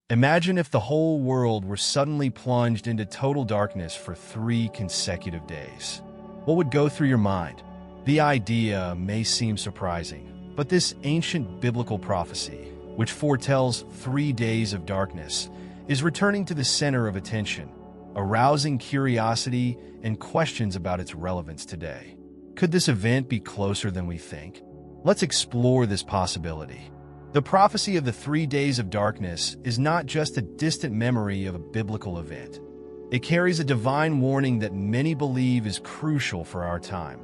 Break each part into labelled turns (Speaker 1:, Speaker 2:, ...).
Speaker 1: Imagine if the whole world were suddenly plunged into total darkness for 3 consecutive days. What would go through your mind? The idea may seem surprising, but this ancient biblical prophecy, which foretells 3 days of darkness, is returning to the center of attention, arousing curiosity and questions about its relevance today. Could this event be closer than we think? Let's explore this possibility. The prophecy of the 3 days of darkness is not just a distant memory of a biblical event. It carries a divine warning that many believe is crucial for our time,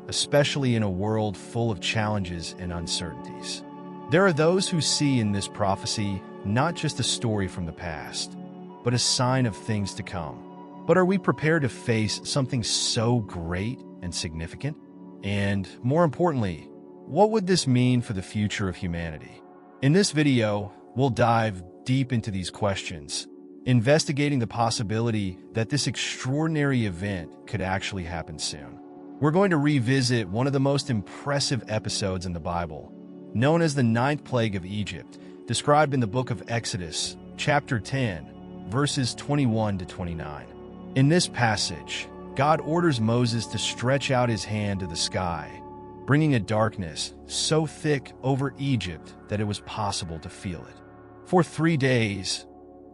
Speaker 1: especially in a world full of challenges and uncertainties. There are those who see in this prophecy not just a story from the past, but a sign of things to come. But are we prepared to face something so great and significant? And more importantly, what would this mean for the future of humanity? In this video, we'll dive deep into these questions, investigating the possibility that this extraordinary event could actually happen soon. We're going to revisit one of the most impressive episodes in the Bible, known as the 9th plague of Egypt, described in the book of Exodus, chapter 10, verses 21 to 29. In this passage, God orders Moses to stretch out his hand to the sky, bringing a darkness so thick over Egypt that it was possible to feel it. For 3 days,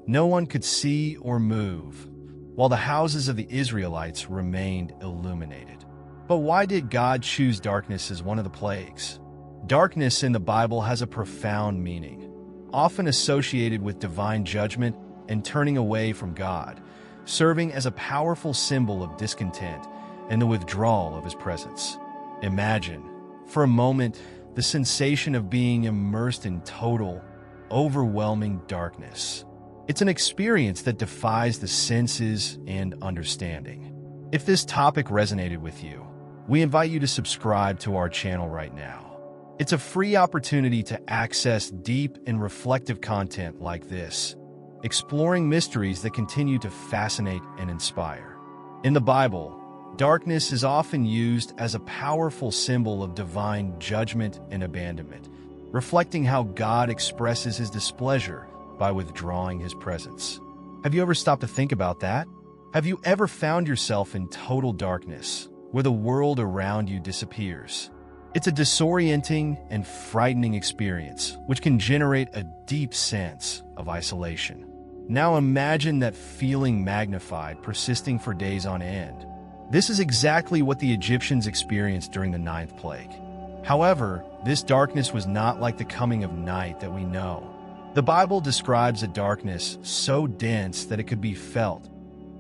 Speaker 1: no one could see or move, while the houses of the Israelites remained illuminated. But why did God choose darkness as one of the plagues? Darkness in the Bible has a profound meaning, often associated with divine judgment and turning away from God, serving as a powerful symbol of discontent and the withdrawal of his presence. Imagine, for a moment, the sensation of being immersed in total, overwhelming darkness. It's an experience that defies the senses and understanding. If this topic resonated with you, we invite you to subscribe to our channel right now. It's a free opportunity to access deep and reflective content like this, exploring mysteries that continue to fascinate and inspire. In the Bible, darkness is often used as a powerful symbol of divine judgment and abandonment, reflecting how God expresses his displeasure by withdrawing his presence. Have you ever stopped to think about that? Have you ever found yourself in total darkness, where the world around you disappears? It's a disorienting and frightening experience, which can generate a deep sense of isolation. Now imagine that feeling magnified, persisting for days on end. This is exactly what the Egyptians experienced during the 9th plague. However, this darkness was not like the coming of night that we know. The Bible describes a darkness so dense that it could be felt,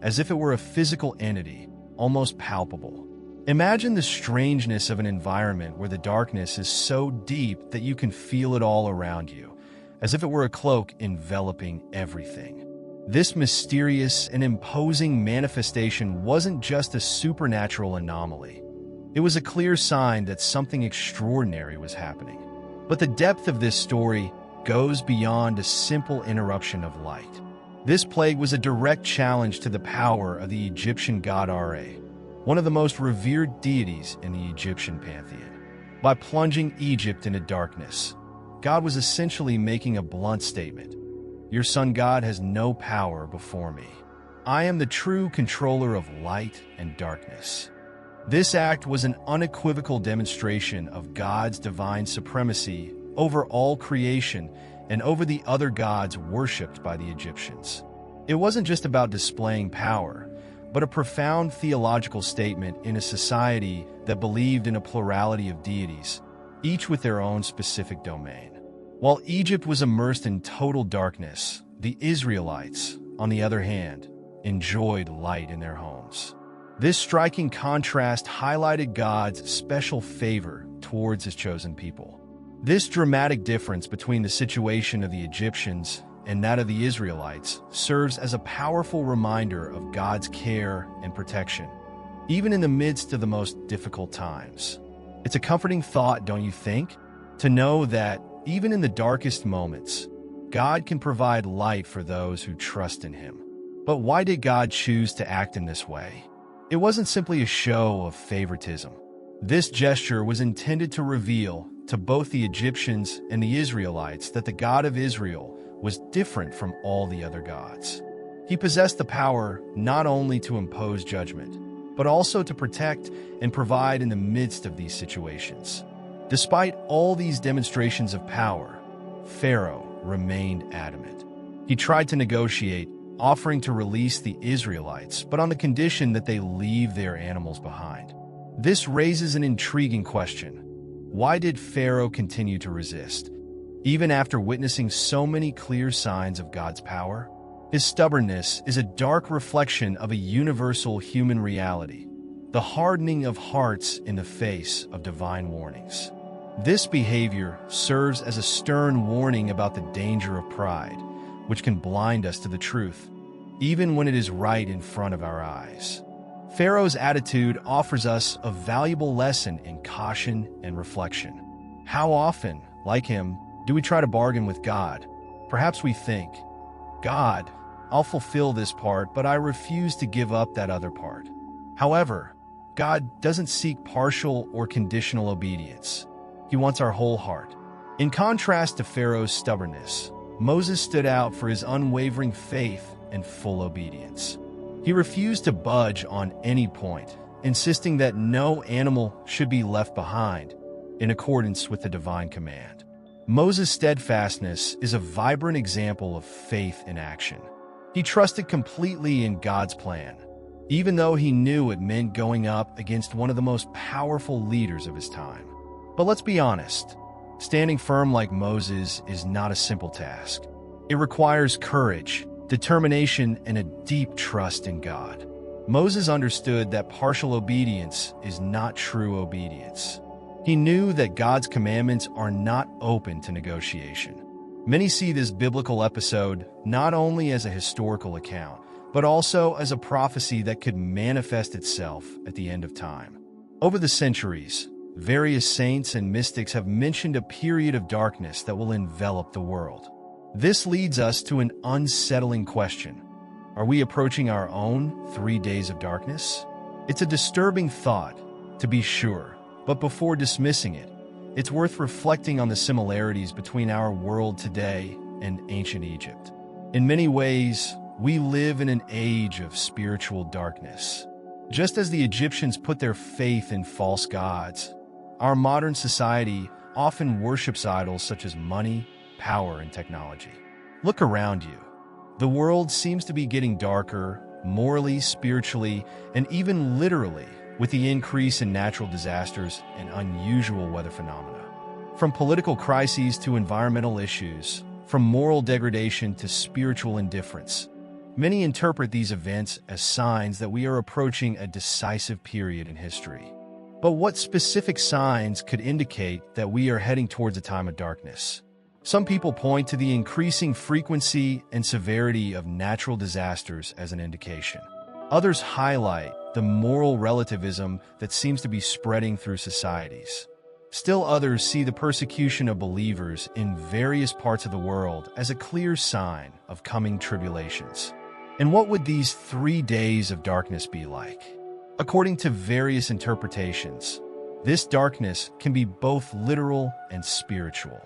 Speaker 1: as if it were a physical entity, almost palpable. Imagine the strangeness of an environment where the darkness is so deep that you can feel it all around you, as if it were a cloak enveloping everything. This mysterious and imposing manifestation wasn't just a supernatural anomaly. It was a clear sign that something extraordinary was happening. But the depth of this story goes beyond a simple interruption of light. This plague was a direct challenge to the power of the Egyptian god Ra, one of the most revered deities in the Egyptian pantheon. By plunging Egypt into darkness, God was essentially making a blunt statement. Your son God has no power before me. I am the true controller of light and darkness. This act was an unequivocal demonstration of God's divine supremacy over all creation and over the other gods worshipped by the Egyptians. It wasn't just about displaying power, but a profound theological statement in a society that believed in a plurality of deities, each with their own specific domain. While Egypt was immersed in total darkness, the Israelites, on the other hand, enjoyed light in their homes. This striking contrast highlighted God's special favor towards his chosen people. This dramatic difference between the situation of the Egyptians and that of the Israelites serves as a powerful reminder of God's care and protection, even in the midst of the most difficult times. It's a comforting thought, don't you think? To know that, even in the darkest moments, God can provide light for those who trust in him. But why did God choose to act in this way? It wasn't simply a show of favoritism. This gesture was intended to reveal to both the Egyptians and the Israelites that the God of Israel was different from all the other gods. He possessed the power not only to impose judgment, but also to protect and provide in the midst of these situations. Despite all these demonstrations of power, Pharaoh remained adamant. He tried to negotiate, offering to release the Israelites, but on the condition that they leave their animals behind. This raises an intriguing question. Why did Pharaoh continue to resist, even after witnessing so many clear signs of God's power? His stubbornness is a dark reflection of a universal human reality, the hardening of hearts in the face of divine warnings. This behavior serves as a stern warning about the danger of pride, which can blind us to the truth, even when it is right in front of our eyes. Pharaoh's attitude offers us a valuable lesson in caution and reflection. How often, like him, do we try to bargain with God? Perhaps we think, God, I'll fulfill this part, but I refuse to give up that other part. However, God doesn't seek partial or conditional obedience. He wants our whole heart. In contrast to Pharaoh's stubbornness, Moses stood out for his unwavering faith and full obedience. He refused to budge on any point, insisting that no animal should be left behind, in accordance with the divine command. Moses' steadfastness is a vibrant example of faith in action. He trusted completely in God's plan, even though he knew it meant going up against one of the most powerful leaders of his time. But let's be honest, standing firm like Moses is not a simple task. It requires courage, determination, and a deep trust in God. Moses understood that partial obedience is not true obedience. He knew that God's commandments are not open to negotiation. Many see this biblical episode not only as a historical account, but also as a prophecy that could manifest itself at the end of time. Over the centuries, various saints and mystics have mentioned a period of darkness that will envelop the world. This leads us to an unsettling question. Are we approaching our own 3 days of darkness? It's a disturbing thought, to be sure, but before dismissing it, it's worth reflecting on the similarities between our world today and ancient Egypt. In many ways, we live in an age of spiritual darkness. Just as the Egyptians put their faith in false gods, our modern society often worships idols such as money, power, and technology. Look around you. The world seems to be getting darker, morally, spiritually, and even literally, with the increase in natural disasters and unusual weather phenomena. From political crises to environmental issues, from moral degradation to spiritual indifference, many interpret these events as signs that we are approaching a decisive period in history. But what specific signs could indicate that we are heading towards a time of darkness? Some people point to the increasing frequency and severity of natural disasters as an indication. Others highlight the moral relativism that seems to be spreading through societies. Still others see the persecution of believers in various parts of the world as a clear sign of coming tribulations. And what would these 3 days of darkness be like? According to various interpretations, this darkness can be both literal and spiritual.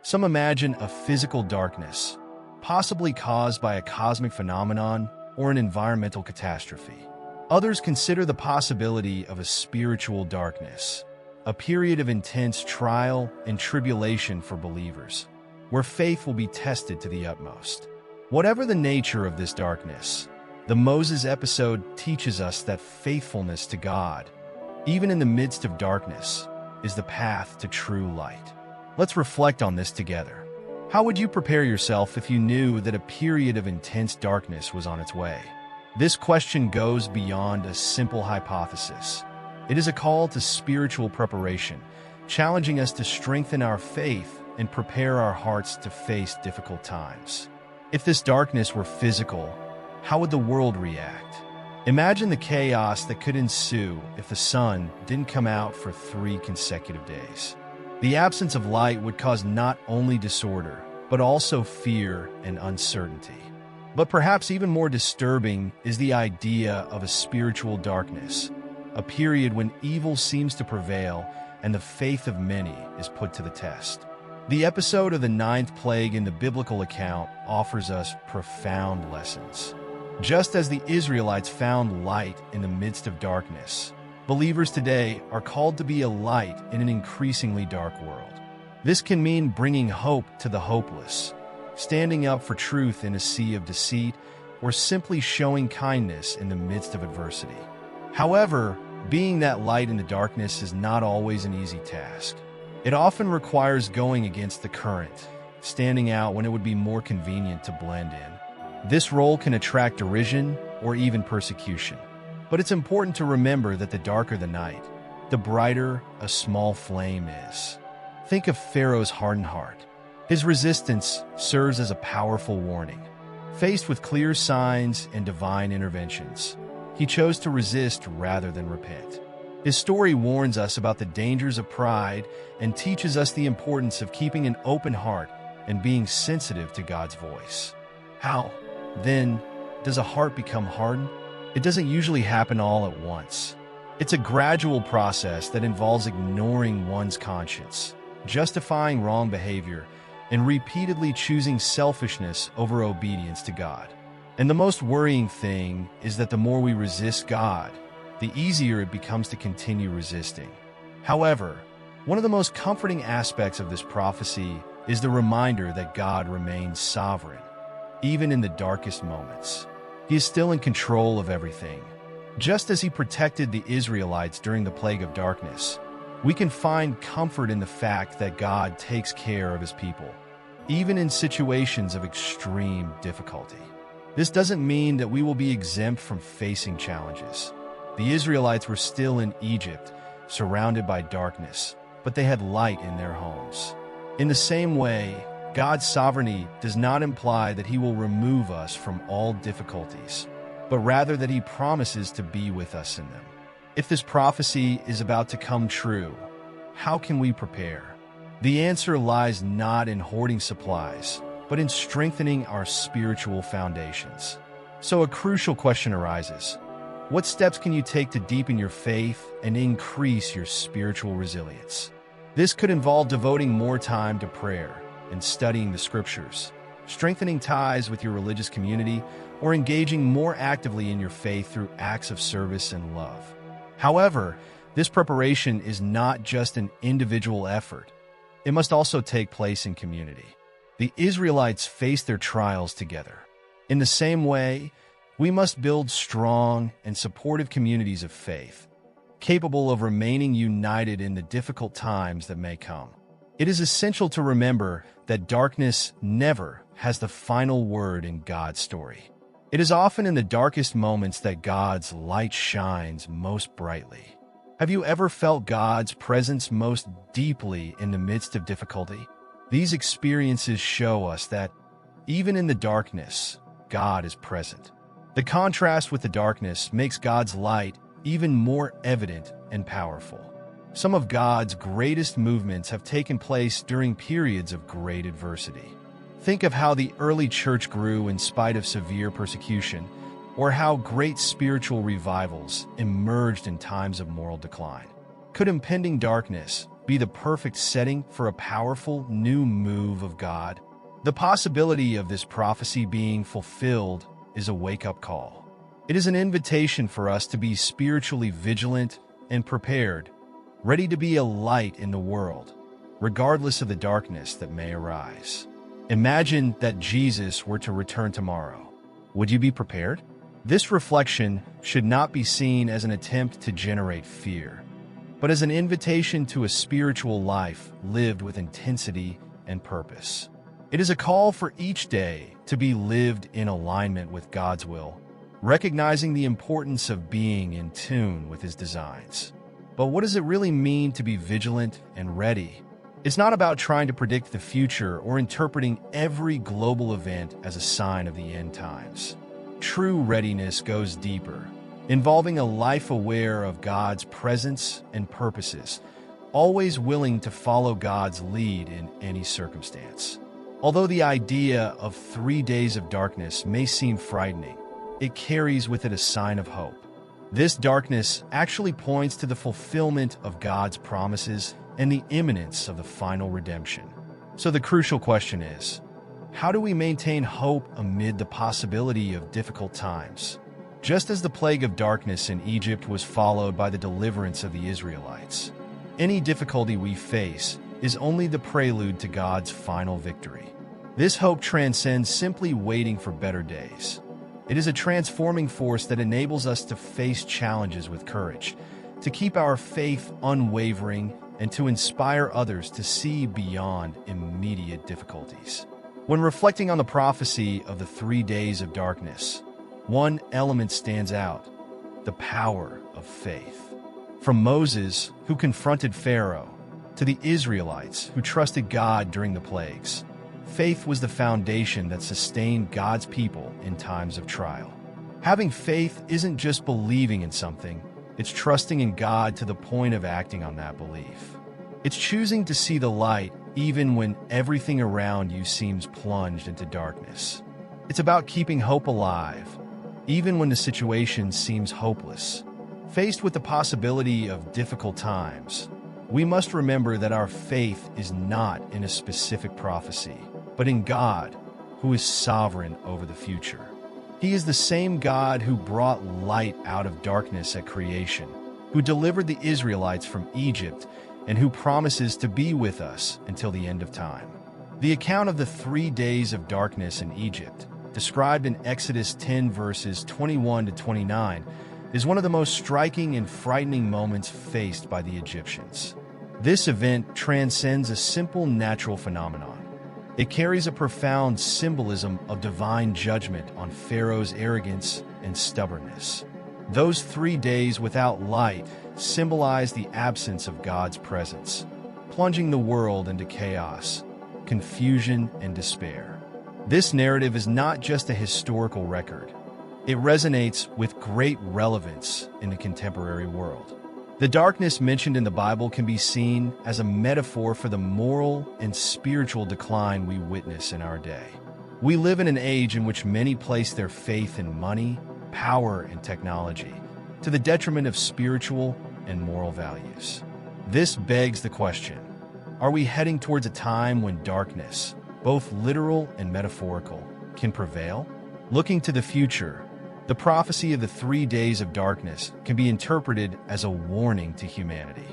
Speaker 1: Some imagine a physical darkness, possibly caused by a cosmic phenomenon or an environmental catastrophe. Others consider the possibility of a spiritual darkness, a period of intense trial and tribulation for believers, where faith will be tested to the utmost. Whatever the nature of this darkness, the Moses episode teaches us that faithfulness to God, even in the midst of darkness, is the path to true light. Let's reflect on this together. How would you prepare yourself if you knew that a period of intense darkness was on its way? This question goes beyond a simple hypothesis. It is a call to spiritual preparation, challenging us to strengthen our faith and prepare our hearts to face difficult times. If this darkness were physical, how would the world react? Imagine the chaos that could ensue if the sun didn't come out for 3 consecutive days. The absence of light would cause not only disorder, but also fear and uncertainty. But perhaps even more disturbing is the idea of a spiritual darkness, a period when evil seems to prevail and the faith of many is put to the test. The episode of the ninth plague in the biblical account offers us profound lessons. Just as the Israelites found light in the midst of darkness, believers today are called to be a light in an increasingly dark world. This can mean bringing hope to the hopeless, standing up for truth in a sea of deceit, or simply showing kindness in the midst of adversity. However, being that light in the darkness is not always an easy task. It often requires going against the current, standing out when it would be more convenient to blend in. This role can attract derision or even persecution. But it's important to remember that the darker the night, the brighter a small flame is. Think of Pharaoh's hardened heart. His resistance serves as a powerful warning. Faced with clear signs and divine interventions, he chose to resist rather than repent. His story warns us about the dangers of pride and teaches us the importance of keeping an open heart and being sensitive to God's voice. How, then, does a heart become hardened? It doesn't usually happen all at once. It's a gradual process that involves ignoring one's conscience, justifying wrong behavior, and repeatedly choosing selfishness over obedience to God. And the most worrying thing is that the more we resist God, the easier it becomes to continue resisting. However, one of the most comforting aspects of this prophecy is the reminder that God remains sovereign, even in the darkest moments. He is still in control of everything. Just as he protected the Israelites during the plague of darkness, we can find comfort in the fact that God takes care of his people, even in situations of extreme difficulty. This doesn't mean that we will be exempt from facing challenges. The Israelites were still in Egypt, surrounded by darkness, but they had light in their homes. In the same way, God's sovereignty does not imply that he will remove us from all difficulties, but rather that he promises to be with us in them. If this prophecy is about to come true, how can we prepare? The answer lies not in hoarding supplies, but in strengthening our spiritual foundations. So a crucial question arises. What steps can you take to deepen your faith and increase your spiritual resilience? This could involve devoting more time to prayer and studying the scriptures, strengthening ties with your religious community, or engaging more actively in your faith through acts of service and love. However, this preparation is not just an individual effort. It must also take place in community. The Israelites faced their trials together. In the same way, we must build strong and supportive communities of faith, capable of remaining united in the difficult times that may come. It is essential to remember that darkness never has the final word in God's story. It is often in the darkest moments that God's light shines most brightly. Have you ever felt God's presence most deeply in the midst of difficulty? These experiences show us that, even in the darkness, God is present. The contrast with the darkness makes God's light even more evident and powerful. Some of God's greatest movements have taken place during periods of great adversity. Think of how the early church grew in spite of severe persecution, or how great spiritual revivals emerged in times of moral decline. Could impending darkness be the perfect setting for a powerful new move of God? The possibility of this prophecy being fulfilled is a wake-up call. It is an invitation for us to be spiritually vigilant and prepared, ready to be a light in the world, regardless of the darkness that may arise. Imagine that Jesus were to return tomorrow. Would you be prepared? This reflection should not be seen as an attempt to generate fear, but as an invitation to a spiritual life lived with intensity and purpose. It is a call for each day to be lived in alignment with God's will, recognizing the importance of being in tune with his designs. But what does it really mean to be vigilant and ready? It's not about trying to predict the future or interpreting every global event as a sign of the end times. True readiness goes deeper, involving a life aware of God's presence and purposes, always willing to follow God's lead in any circumstance. Although the idea of 3 days of darkness may seem frightening, it carries with it a sign of hope. This darkness actually points to the fulfillment of God's promises and the imminence of the final redemption. So the crucial question is, how do we maintain hope amid the possibility of difficult times? Just as the plague of darkness in Egypt was followed by the deliverance of the Israelites, any difficulty we face is only the prelude to God's final victory. This hope transcends simply waiting for better days. It is a transforming force that enables us to face challenges with courage, to keep our faith unwavering, and to inspire others to see beyond immediate difficulties. When reflecting on the prophecy of the 3 days of darkness, one element stands out: the power of faith. From Moses, who confronted Pharaoh, to the Israelites, who trusted God during the plagues, faith was the foundation that sustained God's people in times of trial. Having faith isn't just believing in something, it's trusting in God to the point of acting on that belief. It's choosing to see the light even when everything around you seems plunged into darkness. It's about keeping hope alive, even when the situation seems hopeless. Faced with the possibility of difficult times, we must remember that our faith is not in a specific prophecy, but in God, who is sovereign over the future. He is the same God who brought light out of darkness at creation, who delivered the Israelites from Egypt, and who promises to be with us until the end of time. The account of the 3 days of darkness in Egypt, described in Exodus 10 verses 21 to 29, is one of the most striking and frightening moments faced by the Egyptians. This event transcends a simple natural phenomenon. It carries a profound symbolism of divine judgment on Pharaoh's arrogance and stubbornness. Those 3 days without light symbolize the absence of God's presence, plunging the world into chaos, confusion, and despair. This narrative is not just a historical record. It resonates with great relevance in the contemporary world. The darkness mentioned in the Bible can be seen as a metaphor for the moral and spiritual decline we witness in our day. We live in an age in which many place their faith in money, power, and technology, to the detriment of spiritual and moral values. This begs the question: are we heading towards a time when darkness, both literal and metaphorical, can prevail? Looking to the future, the prophecy of the 3 days of darkness can be interpreted as a warning to humanity.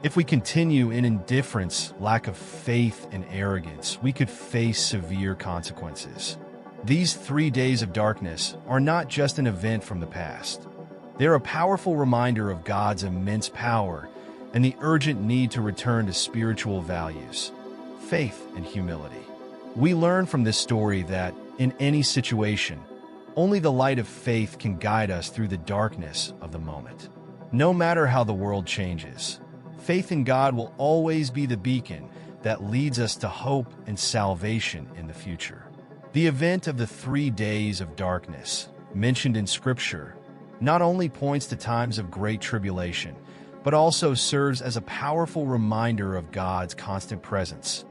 Speaker 1: If we continue in indifference, lack of faith, and arrogance, we could face severe consequences. These 3 days of darkness are not just an event from the past. They're a powerful reminder of God's immense power and the urgent need to return to spiritual values, faith, and humility. We learn from this story that, in any situation, only the light of faith can guide us through the darkness of the moment. No matter how the world changes, faith in God will always be the beacon that leads us to hope and salvation in the future. The event of the 3 days of darkness, mentioned in Scripture, not only points to times of great tribulation, but also serves as a powerful reminder of God's constant presence,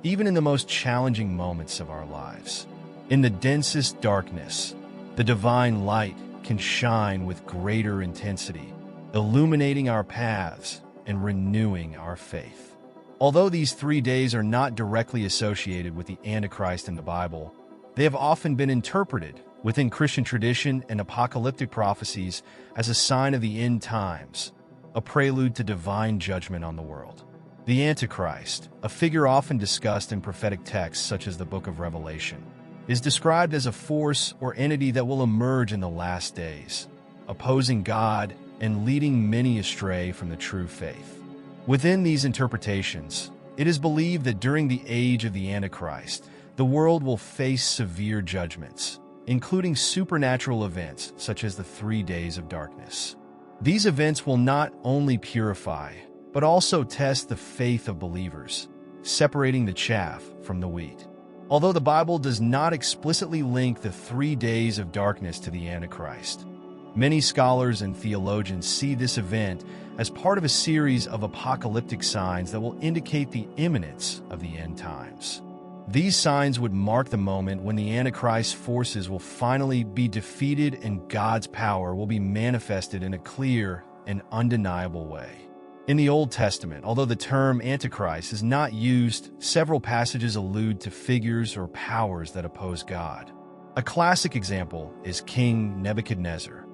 Speaker 1: even in the most challenging moments of our lives. In the densest darkness, the divine light can shine with greater intensity, illuminating our paths and renewing our faith. Although these 3 days are not directly associated with the Antichrist in the Bible, they have often been interpreted within Christian tradition and apocalyptic prophecies as a sign of the end times, a prelude to divine judgment on the world. The Antichrist, a figure often discussed in prophetic texts such as the Book of Revelation, is described as a force or entity that will emerge in the last days, opposing God and leading many astray from the true faith. Within these interpretations, it is believed that during the age of the Antichrist, the world will face severe judgments, including supernatural events such as the 3 days of darkness. These events will not only purify, but also test the faith of believers, separating the chaff from the wheat. Although the Bible does not explicitly link the 3 days of darkness to the Antichrist, many scholars and theologians see this event as part of a series of apocalyptic signs that will indicate the imminence of the end times. These signs would mark the moment when the Antichrist's forces will finally be defeated and God's power will be manifested in a clear and undeniable way. In the Old Testament, although the term Antichrist is not used, several passages allude to figures or powers that oppose God. A classic example is King Nebuchadnezzar,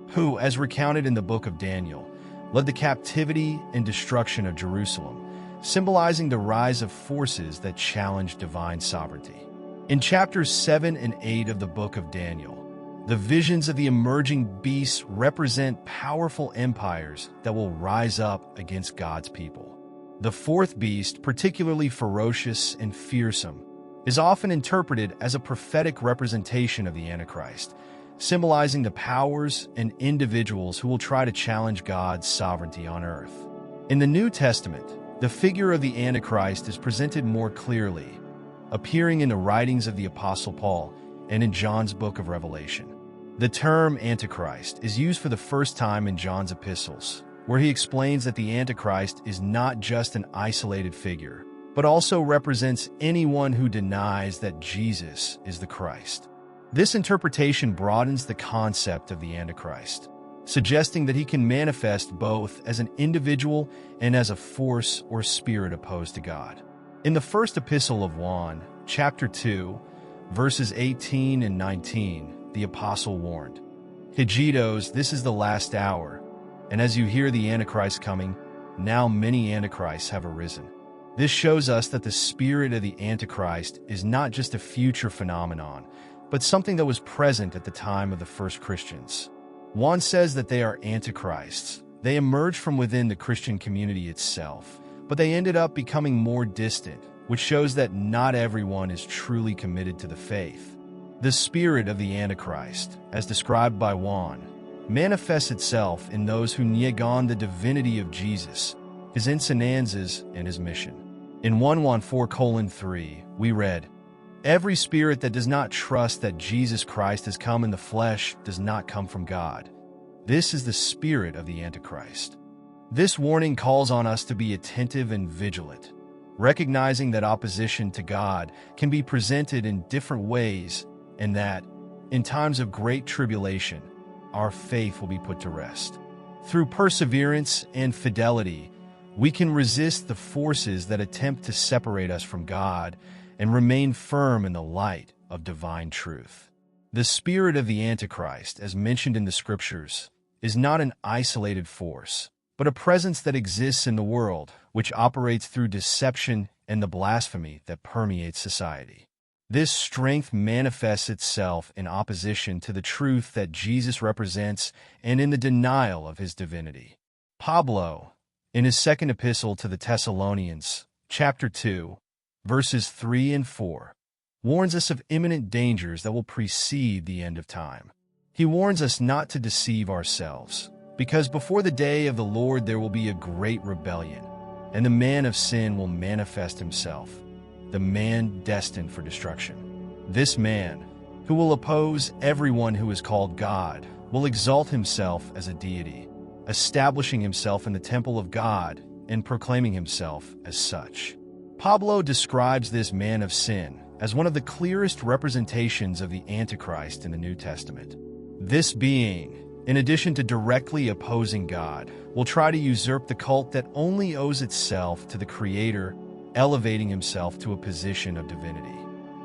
Speaker 1: who, as recounted in the book of Daniel, led the captivity and destruction of Jerusalem, symbolizing the rise of forces that challenge divine sovereignty. In chapters 7 and 8 of the book of Daniel, the visions of the emerging beasts represent powerful empires that will rise up against God's people. The fourth beast, particularly ferocious and fearsome, is often interpreted as a prophetic representation of the Antichrist, symbolizing the powers and individuals who will try to challenge God's sovereignty on earth. In the New Testament, the figure of the Antichrist is presented more clearly, appearing in the writings of the Apostle Paul and in John's book of Revelation. The term Antichrist is used for the first time in John's epistles, where he explains that the Antichrist is not just an isolated figure, but also represents anyone who denies that Jesus is the Christ. This interpretation broadens the concept of the Antichrist, suggesting that he can manifest both as an individual and as a force or spirit opposed to God. In the first epistle of Juan, chapter 2, verses 18 and 19, the apostle warned, "Hijitos, this is the last hour, and as you hear the Antichrist coming, now many Antichrists have arisen." This shows us that the spirit of the Antichrist is not just a future phenomenon, but something that was present at the time of the first Christians. Juan says that they are antichrists. They emerged from within the Christian community itself, but they ended up becoming more distant, which shows that not everyone is truly committed to the faith. The spirit of the Antichrist, as described by Juan, manifests itself in those who negate the divinity of Jesus, his enseñanzas, and his mission. In 1 Juan 4:3, we read, "Every spirit that does not trust that Jesus Christ has come in the flesh does not come from God. This is the spirit of the Antichrist." This warning calls on us to be attentive and vigilant, recognizing that opposition to God can be presented in different ways, and that, in times of great tribulation, our faith will be put to rest. Through perseverance and fidelity, we can resist the forces that attempt to separate us from God and remain firm in the light of divine truth. The spirit of the Antichrist, as mentioned in the Scriptures, is not an isolated force, but a presence that exists in the world, which operates through deception and the blasphemy that permeates society. This strength manifests itself in opposition to the truth that Jesus represents and in the denial of his divinity. Pablo, in his second epistle to the Thessalonians, chapter 2, verses 3 and 4, warns us of imminent dangers that will precede the end of time. He warns us not to deceive ourselves, because before the day of the Lord there will be a great rebellion, and the man of sin will manifest himself, the man destined for destruction. This man, who will oppose everyone who is called God, will exalt himself as a deity, establishing himself in the temple of God and proclaiming himself as such. Pablo describes this man of sin as one of the clearest representations of the Antichrist in the New Testament. This being, in addition to directly opposing God, will try to usurp the cult that only owes itself to the Creator, elevating himself to a position of divinity.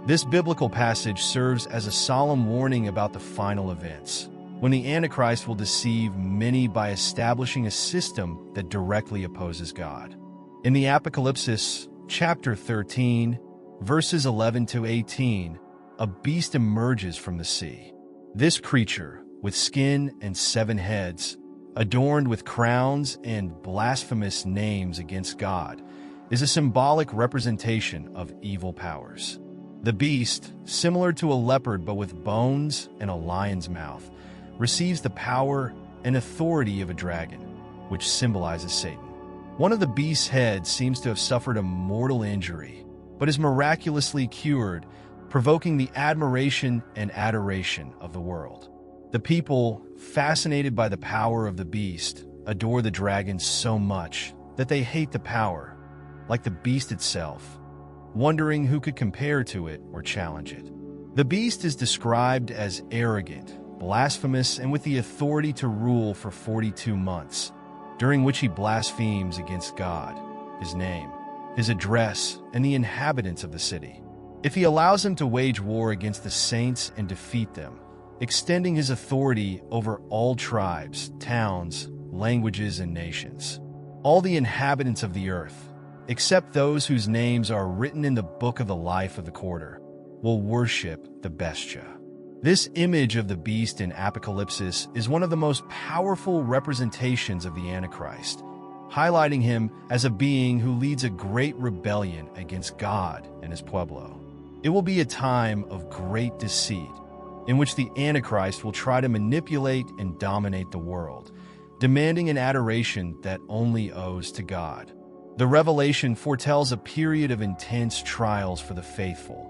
Speaker 1: This biblical passage serves as a solemn warning about the final events, when the Antichrist will deceive many by establishing a system that directly opposes God. In the Apocalypse, chapter 13, verses 11 to 18, a beast emerges from the sea. This creature, with skin and 7 heads, adorned with crowns and blasphemous names against God, is a symbolic representation of evil powers. The beast, similar to a leopard but with bones and a lion's mouth, receives the power and authority of a dragon, which symbolizes Satan. One of the beast's heads seems to have suffered a mortal injury, but is miraculously cured, provoking the admiration and adoration of the world. The people, fascinated by the power of the beast, adore the dragon so much that they hate the power, like the beast itself, wondering who could compare to it or challenge it. The beast is described as arrogant, blasphemous, and with the authority to rule for 42 months, during which he blasphemes against God, his name, his address, and the inhabitants of the city. If he allows him to wage war against the saints and defeat them, extending his authority over all tribes, towns, languages, and nations, all the inhabitants of the earth, except those whose names are written in the book of the life of the quarter, will worship the bestia. This image of the beast in Apocalypse is one of the most powerful representations of the Antichrist, highlighting him as a being who leads a great rebellion against God and his pueblo. It will be a time of great deceit, in which the Antichrist will try to manipulate and dominate the world, demanding an adoration that only owes to God. The revelation foretells a period of intense trials for the faithful,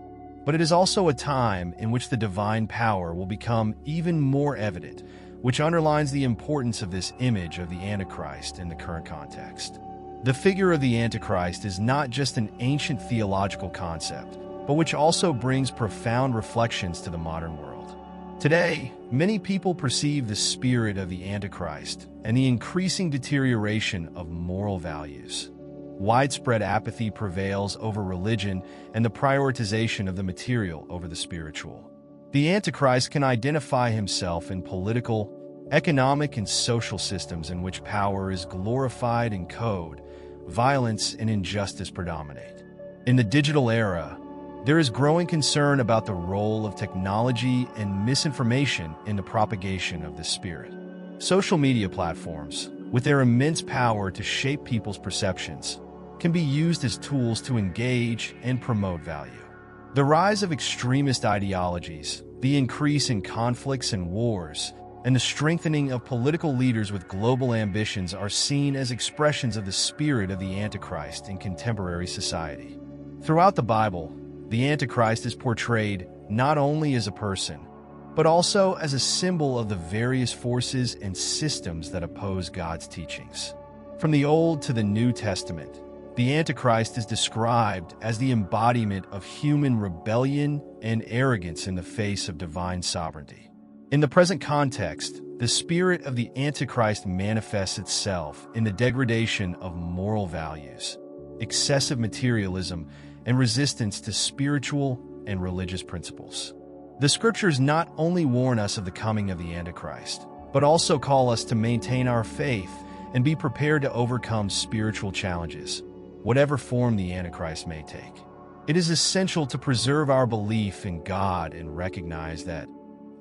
Speaker 1: but it is also a time in which the divine power will become even more evident, which underlines the importance of this image of the Antichrist in the current context. The figure of the Antichrist is not just an ancient theological concept, but which also brings profound reflections to the modern world. Today, many people perceive the spirit of the Antichrist and the increasing deterioration of moral values. Widespread apathy prevails over religion and the prioritization of the material over the spiritual. The Antichrist can identify himself in political, economic, and social systems in which power is glorified and code, violence and injustice predominate. In the digital era, there is growing concern about the role of technology and misinformation in the propagation of this spirit. Social media platforms, with their immense power to shape people's perceptions, can be used as tools to engage and promote value. The rise of extremist ideologies, the increase in conflicts and wars, and the strengthening of political leaders with global ambitions are seen as expressions of the spirit of the Antichrist in contemporary society. Throughout the Bible, the Antichrist is portrayed not only as a person, but also as a symbol of the various forces and systems that oppose God's teachings. From the Old to the New Testament, the Antichrist is described as the embodiment of human rebellion and arrogance in the face of divine sovereignty. In the present context, the spirit of the Antichrist manifests itself in the degradation of moral values, excessive materialism, and resistance to spiritual and religious principles. The scriptures not only warn us of the coming of the Antichrist, but also call us to maintain our faith and be prepared to overcome spiritual challenges, whatever form the Antichrist may take. It is essential to preserve our belief in God and recognize that,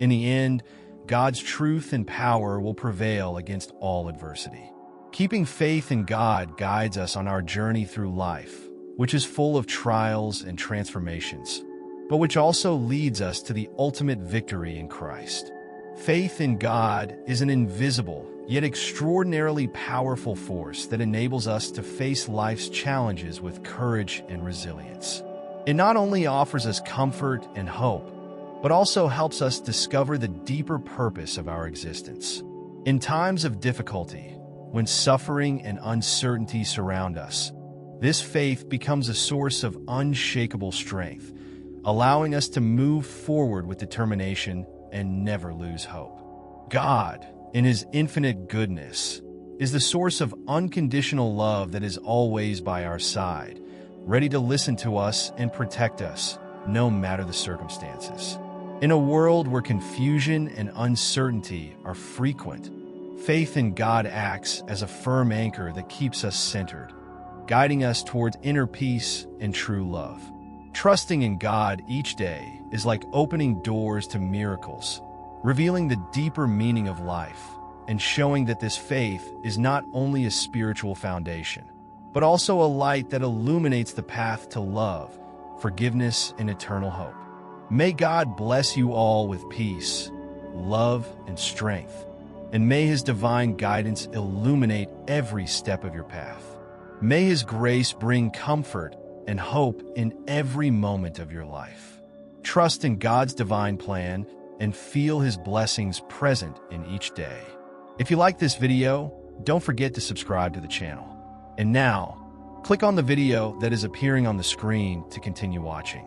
Speaker 1: in the end, God's truth and power will prevail against all adversity. Keeping faith in God guides us on our journey through life, which is full of trials and transformations, but which also leads us to the ultimate victory in Christ. Faith in God is an invisible, yet extraordinarily powerful force that enables us to face life's challenges with courage and resilience. It not only offers us comfort and hope, but also helps us discover the deeper purpose of our existence. In times of difficulty, when suffering and uncertainty surround us, this faith becomes a source of unshakable strength, allowing us to move forward with determination and never lose hope. God, in His infinite goodness, is the source of unconditional love that is always by our side, ready to listen to us and protect us, no matter the circumstances. In a world where confusion and uncertainty are frequent, faith in God acts as a firm anchor that keeps us centered, guiding us towards inner peace and true love. Trusting in God each day is like opening doors to miracles, revealing the deeper meaning of life, and showing that this faith is not only a spiritual foundation, but also a light that illuminates the path to love, forgiveness, and eternal hope. May God bless you all with peace, love, and strength, and may His divine guidance illuminate every step of your path. May His grace bring comfort and hope in every moment of your life. Trust in God's divine plan and feel His blessings present in each day. If you like this video, don't forget to subscribe to the channel. And now, click on the video that is appearing on the screen to continue watching.